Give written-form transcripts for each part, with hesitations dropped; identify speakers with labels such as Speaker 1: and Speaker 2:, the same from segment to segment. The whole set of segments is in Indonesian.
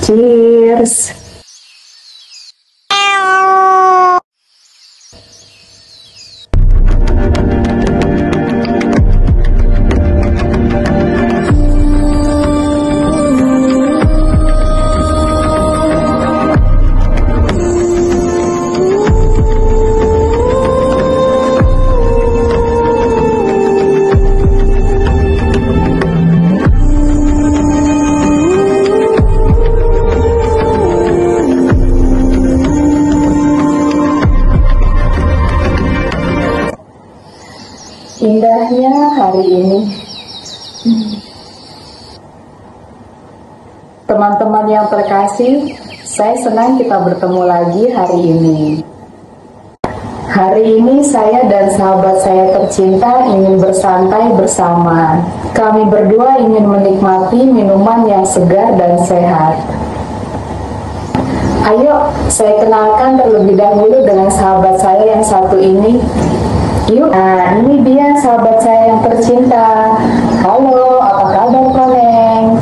Speaker 1: Cheers. Indahnya hari ini. Teman-teman yang terkasih, saya senang kita bertemu lagi hari ini. Hari ini saya dan sahabat saya tercinta ingin bersantai bersama. Kami berdua ingin menikmati minuman yang segar dan sehat. Ayo, saya kenalkan terlebih dahulu dengan sahabat saya yang satu ini. Yuk, nah ini dia sahabat saya yang tercinta. Halo, apa kabar Koneng?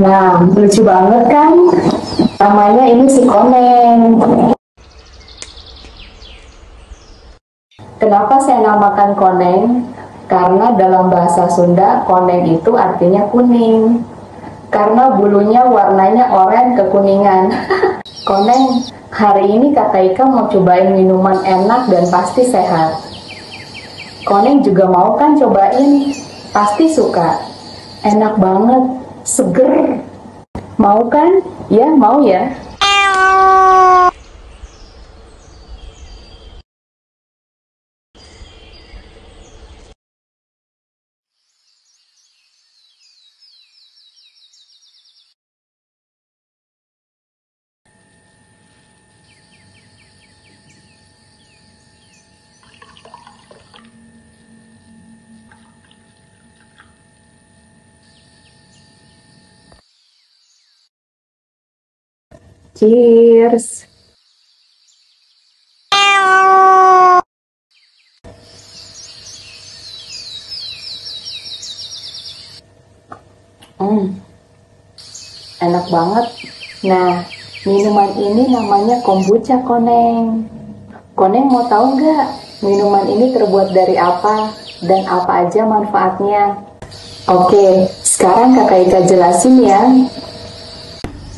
Speaker 1: Nah, lucu banget kan? Namanya ini si Koneng. Kenapa saya namakan Koneng? Karena dalam bahasa Sunda, Koneng itu artinya kuning. Karena bulunya warnanya oranye kekuningan. Koneng, hari ini Kak Ika mau cobain minuman enak dan pasti sehat. Koneng juga mau kan cobain? Pasti suka. Enak banget, seger. Mau kan? Ya, mau ya. Cheers. Enak banget. Nah, minuman ini namanya kombucha Koneng. Koneng mau tahu nggak minuman ini terbuat dari apa dan apa aja manfaatnya? Oke, sekarang Kakak Ika jelasin ya.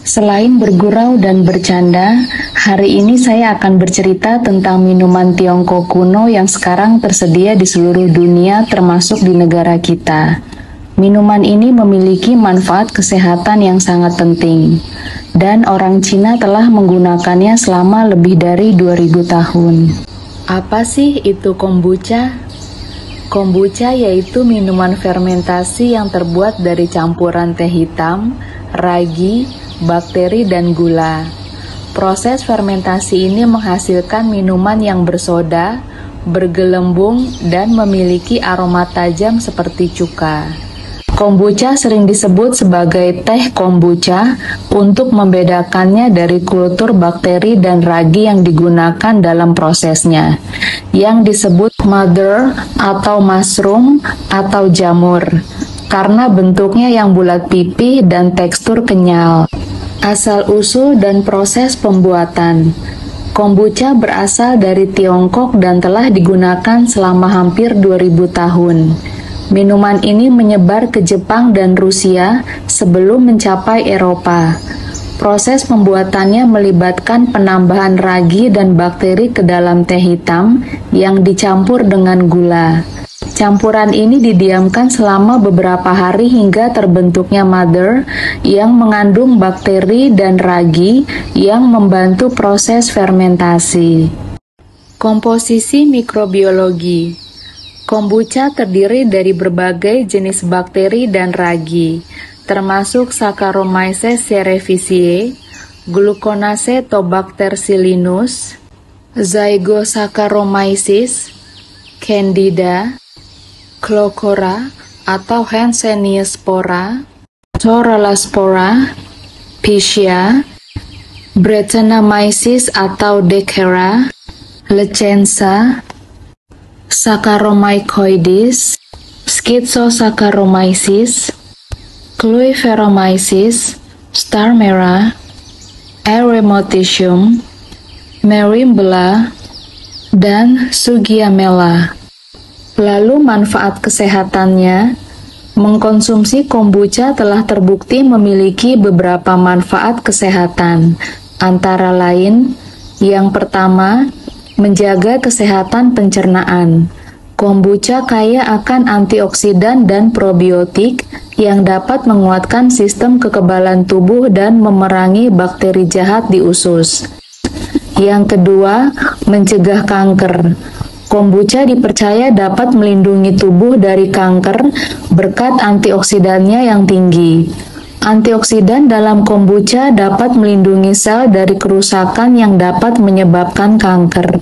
Speaker 2: Selain bergurau dan bercanda, hari ini saya akan bercerita tentang minuman Tiongkok kuno yang sekarang tersedia di seluruh dunia termasuk di negara kita. Minuman ini memiliki manfaat kesehatan yang sangat penting, dan orang Cina telah menggunakannya selama lebih dari 2000 tahun. Apa sih itu kombucha? Kombucha yaitu minuman fermentasi yang terbuat dari campuran teh hitam, ragi, bakteri, dan gula. Proses fermentasi ini menghasilkan minuman yang bersoda, bergelembung, dan memiliki aroma tajam seperti cuka. Kombucha sering disebut sebagai teh kombucha untuk membedakannya dari kultur bakteri dan ragi yang digunakan dalam prosesnya, yang disebut mother atau mushroom atau jamur, karena bentuknya yang bulat pipih dan tekstur kenyal. Asal-usul dan proses pembuatan. Kombucha berasal dari Tiongkok dan telah digunakan selama hampir 2000 tahun. Minuman ini menyebar ke Jepang dan Rusia sebelum mencapai Eropa. Proses pembuatannya melibatkan penambahan ragi dan bakteri ke dalam teh hitam yang dicampur dengan gula. Campuran ini didiamkan selama beberapa hari hingga terbentuknya mother yang mengandung bakteri dan ragi yang membantu proses fermentasi. Komposisi mikrobiologi. Kombucha terdiri dari berbagai jenis bakteri dan ragi, termasuk Saccharomyces cerevisiae, Gluconase-Tobacter-Sillinus, Zygosaccharomyces, Candida, Chlorella atau Hanseníase spora, Torulaspora, Pichia, Brettanomyces atau Decara, Leccensa, Saccharomycoides, Schizosaccharomyces, Chloephoromyces, star merah, Erythrithium, Marimbula, dan Sugiamela. Lalu manfaat kesehatannya, mengkonsumsi kombucha telah terbukti memiliki beberapa manfaat kesehatan, antara lain, yang pertama, menjaga kesehatan pencernaan. Kombucha kaya akan antioksidan dan probiotik yang dapat menguatkan sistem kekebalan tubuh dan memerangi bakteri jahat di usus. Yang kedua, mencegah kanker. Kombucha dipercaya dapat melindungi tubuh dari kanker berkat antioksidannya yang tinggi. Antioksidan dalam kombucha dapat melindungi sel dari kerusakan yang dapat menyebabkan kanker.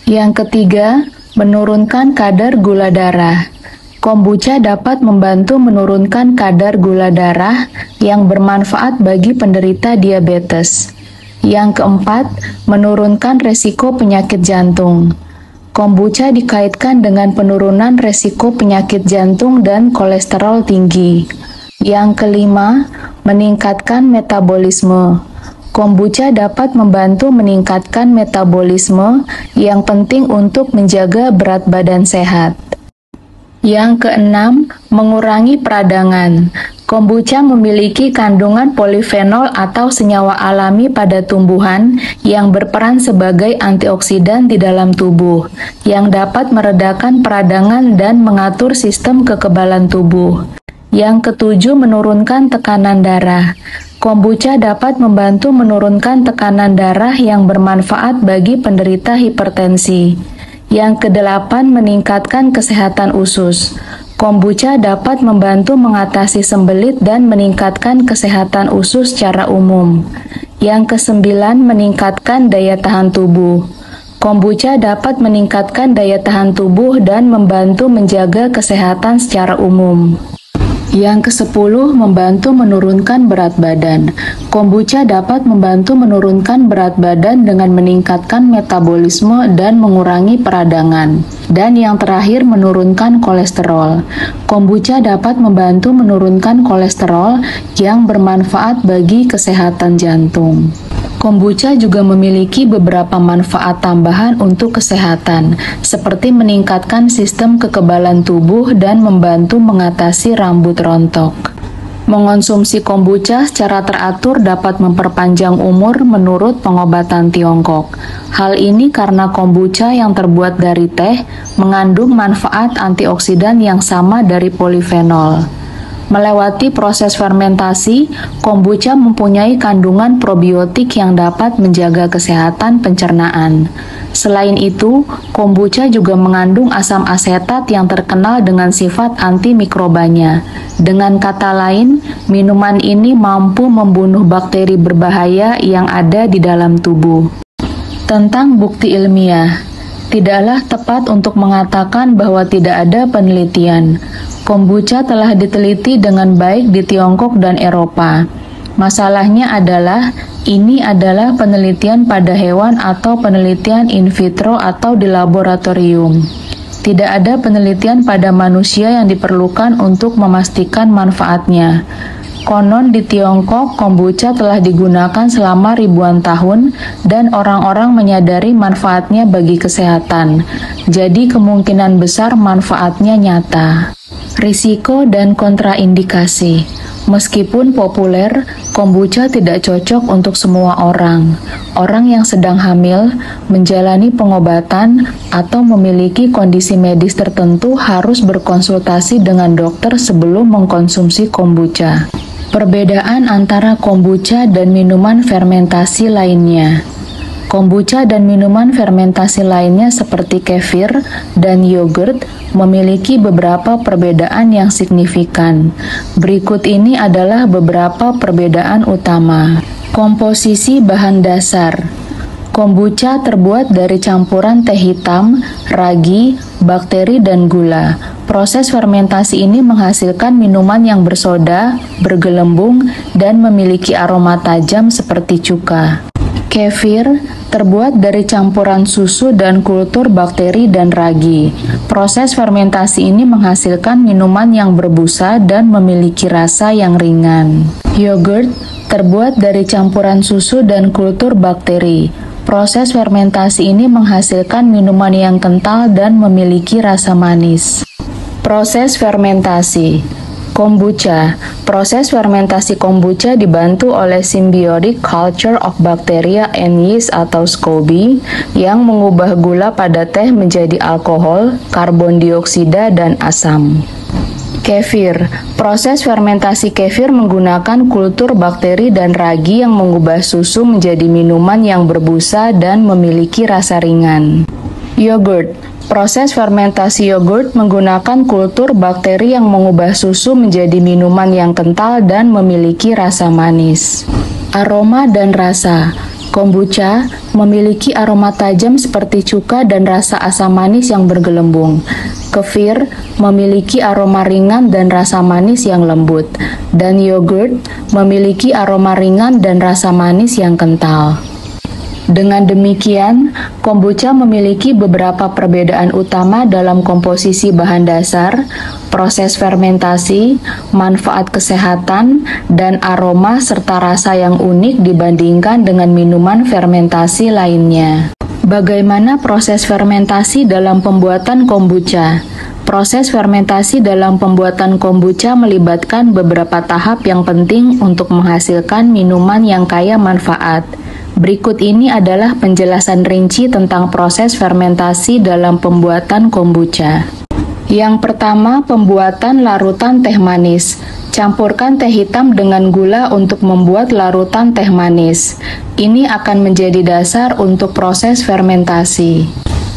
Speaker 2: Yang ketiga, menurunkan kadar gula darah. Kombucha dapat membantu menurunkan kadar gula darah yang bermanfaat bagi penderita diabetes. Yang keempat, menurunkan resiko penyakit jantung. Kombucha dikaitkan dengan penurunan resiko penyakit jantung dan kolesterol tinggi. Yang kelima, meningkatkan metabolisme. Kombucha dapat membantu meningkatkan metabolisme yang penting untuk menjaga berat badan sehat. Yang keenam, mengurangi peradangan. Kombucha memiliki kandungan polifenol atau senyawa alami pada tumbuhan yang berperan sebagai antioksidan di dalam tubuh, yang dapat meredakan peradangan dan mengatur sistem kekebalan tubuh. Yang ketujuh, menurunkan tekanan darah. Kombucha dapat membantu menurunkan tekanan darah yang bermanfaat bagi penderita hipertensi. Yang kedelapan, meningkatkan kesehatan usus. Kombucha dapat membantu mengatasi sembelit dan meningkatkan kesehatan usus secara umum. Yang kesembilan, meningkatkan daya tahan tubuh. Kombucha dapat meningkatkan daya tahan tubuh dan membantu menjaga kesehatan secara umum. Yang ke-10, membantu menurunkan berat badan. Kombucha dapat membantu menurunkan berat badan dengan meningkatkan metabolisme dan mengurangi peradangan. Dan yang terakhir, menurunkan kolesterol. Kombucha dapat membantu menurunkan kolesterol yang bermanfaat bagi kesehatan jantung. Kombucha juga memiliki beberapa manfaat tambahan untuk kesehatan, seperti meningkatkan sistem kekebalan tubuh dan membantu mengatasi rambut rontok. Mengonsumsi kombucha secara teratur dapat memperpanjang umur menurut pengobatan Tiongkok. Hal ini karena kombucha yang terbuat dari teh mengandung manfaat antioksidan yang sama dari polifenol. Melewati proses fermentasi, kombucha mempunyai kandungan probiotik yang dapat menjaga kesehatan pencernaan. Selain itu, kombucha juga mengandung asam asetat yang terkenal dengan sifat antimikrobanya. Dengan kata lain, minuman ini mampu membunuh bakteri berbahaya yang ada di dalam tubuh. Tentang bukti ilmiah, tidaklah tepat untuk mengatakan bahwa tidak ada penelitian. Kombucha telah diteliti dengan baik di Tiongkok dan Eropa. Masalahnya adalah, ini adalah penelitian pada hewan atau penelitian in vitro atau di laboratorium. Tidak ada penelitian pada manusia yang diperlukan untuk memastikan manfaatnya. Konon di Tiongkok, kombucha telah digunakan selama ribuan tahun dan orang-orang menyadari manfaatnya bagi kesehatan. Jadi kemungkinan besar manfaatnya nyata. Risiko dan kontraindikasi. Meskipun populer, kombucha tidak cocok untuk semua orang. Orang yang sedang hamil, menjalani pengobatan, atau memiliki kondisi medis tertentu harus berkonsultasi dengan dokter sebelum mengkonsumsi kombucha. Perbedaan antara kombucha dan minuman fermentasi lainnya. Kombucha dan minuman fermentasi lainnya seperti kefir dan yogurt memiliki beberapa perbedaan yang signifikan. Berikut ini adalah beberapa perbedaan utama. Komposisi bahan dasar. Kombucha terbuat dari campuran teh hitam, ragi, bakteri, dan gula. Proses fermentasi ini menghasilkan minuman yang bersoda, bergelembung, dan memiliki aroma tajam seperti cuka. Kefir terbuat dari campuran susu dan kultur bakteri dan ragi. Proses fermentasi ini menghasilkan minuman yang berbusa dan memiliki rasa yang ringan. Yogurt terbuat dari campuran susu dan kultur bakteri. Proses fermentasi ini menghasilkan minuman yang kental dan memiliki rasa manis. Proses fermentasi kombucha. Proses fermentasi kombucha dibantu oleh symbiotic culture of bacteria and yeast atau SCOBY yang mengubah gula pada teh menjadi alkohol, karbon dioksida, dan asam. Kefir. Proses fermentasi kefir menggunakan kultur bakteri dan ragi yang mengubah susu menjadi minuman yang berbusa dan memiliki rasa ringan. Yogurt. Proses fermentasi yogurt menggunakan kultur bakteri yang mengubah susu menjadi minuman yang kental dan memiliki rasa manis. Aroma dan rasa. Kombucha memiliki aroma tajam seperti cuka dan rasa asam manis yang bergelembung. Kefir memiliki aroma ringan dan rasa manis yang lembut. Dan yogurt memiliki aroma ringan dan rasa manis yang kental. Dengan demikian, kombucha memiliki beberapa perbedaan utama dalam komposisi bahan dasar, proses fermentasi, manfaat kesehatan, dan aroma serta rasa yang unik dibandingkan dengan minuman fermentasi lainnya. Bagaimana proses fermentasi dalam pembuatan kombucha? Proses fermentasi dalam pembuatan kombucha melibatkan beberapa tahap yang penting untuk menghasilkan minuman yang kaya manfaat. Berikut ini adalah penjelasan rinci tentang proses fermentasi dalam pembuatan kombucha. Yang pertama, pembuatan larutan teh manis. Campurkan teh hitam dengan gula untuk membuat larutan teh manis. Ini akan menjadi dasar untuk proses fermentasi.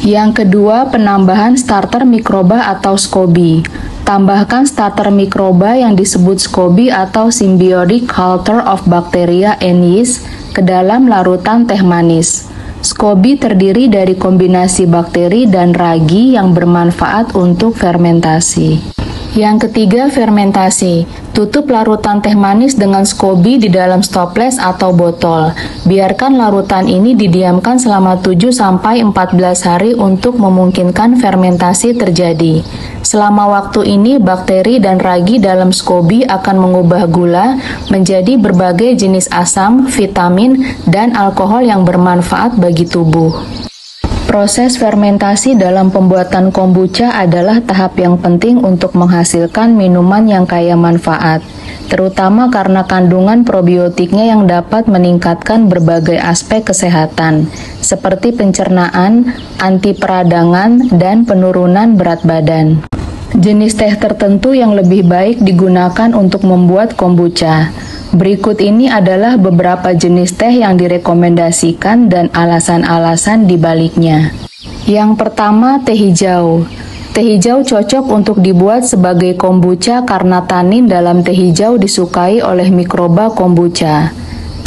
Speaker 2: Yang kedua, penambahan starter mikroba atau SCOBY. Tambahkan starter mikroba yang disebut SCOBY atau symbiotic culture of bacteria and yeast ke dalam larutan teh manis. SCOBY terdiri dari kombinasi bakteri dan ragi yang bermanfaat untuk fermentasi. Yang ketiga, fermentasi. Tutup larutan teh manis dengan SCOBY di dalam stoples atau botol. Biarkan larutan ini didiamkan selama 7-14 hari untuk memungkinkan fermentasi terjadi. Selama waktu ini, bakteri dan ragi dalam SCOBY akan mengubah gula menjadi berbagai jenis asam, vitamin, dan alkohol yang bermanfaat bagi tubuh. Proses fermentasi dalam pembuatan kombucha adalah tahap yang penting untuk menghasilkan minuman yang kaya manfaat, terutama karena kandungan probiotiknya yang dapat meningkatkan berbagai aspek kesehatan, seperti pencernaan, anti peradangan, dan penurunan berat badan. Jenis teh tertentu yang lebih baik digunakan untuk membuat kombucha. Berikut ini adalah beberapa jenis teh yang direkomendasikan dan alasan-alasan di baliknya. Yang pertama, teh hijau. Teh hijau cocok untuk dibuat sebagai kombucha karena tanin dalam teh hijau disukai oleh mikroba kombucha.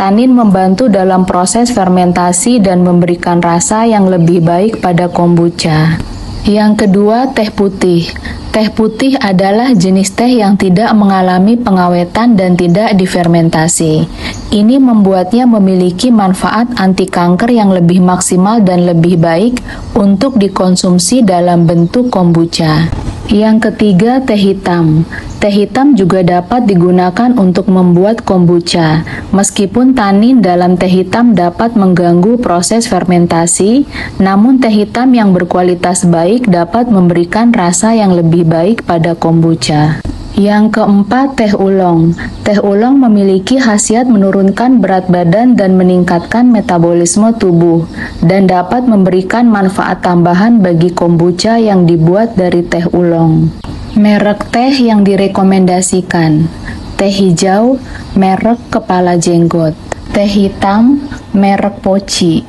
Speaker 2: Tanin membantu dalam proses fermentasi dan memberikan rasa yang lebih baik pada kombucha. Yang kedua, teh putih. Teh putih adalah jenis teh yang tidak mengalami pengawetan dan tidak difermentasi. Ini membuatnya memiliki manfaat anti kanker yang lebih maksimal dan lebih baik untuk dikonsumsi dalam bentuk kombucha. Yang ketiga, teh hitam. Teh hitam juga dapat digunakan untuk membuat kombucha. Meskipun tanin dalam teh hitam dapat mengganggu proses fermentasi, namun teh hitam yang berkualitas baik dapat memberikan rasa yang lebih baik pada kombucha. Yang keempat, teh oolong. Teh oolong memiliki khasiat menurunkan berat badan dan meningkatkan metabolisme tubuh, dan dapat memberikan manfaat tambahan bagi kombucha yang dibuat dari teh oolong. Merek teh yang direkomendasikan: teh hijau, merek kepala jenggot; teh hitam, merek poci.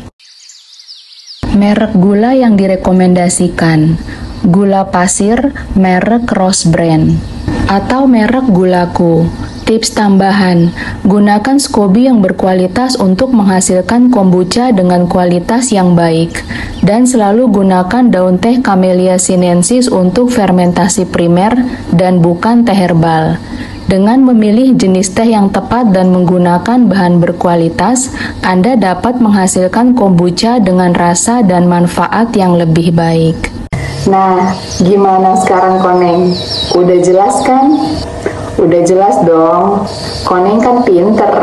Speaker 2: Merek gula yang direkomendasikan: gula pasir, merek Rose Brand, atau merek gulaku. Tips tambahan, gunakan SCOBY yang berkualitas untuk menghasilkan kombucha dengan kualitas yang baik, dan selalu gunakan daun teh Camellia sinensis untuk fermentasi primer dan bukan teh herbal. Dengan memilih jenis teh yang tepat dan menggunakan bahan berkualitas, Anda dapat menghasilkan kombucha dengan rasa dan manfaat yang lebih baik.
Speaker 1: Nah, gimana sekarang Koneng? Udah jelas kan? Udah jelas dong. Koneng kan pinter.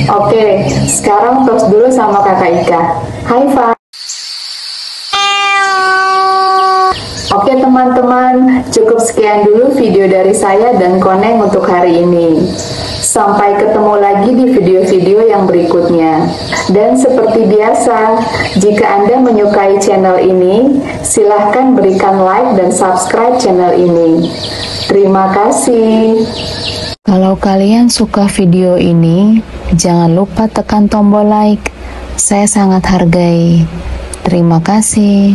Speaker 1: Oke, sekarang tos dulu sama Kakak Ika. High five. Oke teman-teman, cukup sekian dulu video dari saya dan Koneng untuk hari ini. Sampai ketemu lagi di video-video yang berikutnya. Dan seperti biasa, jika Anda menyukai channel ini, silahkan berikan like dan subscribe channel ini. Terima kasih.
Speaker 2: Kalau kalian suka video ini, jangan lupa tekan tombol like. Saya sangat hargai. Terima kasih.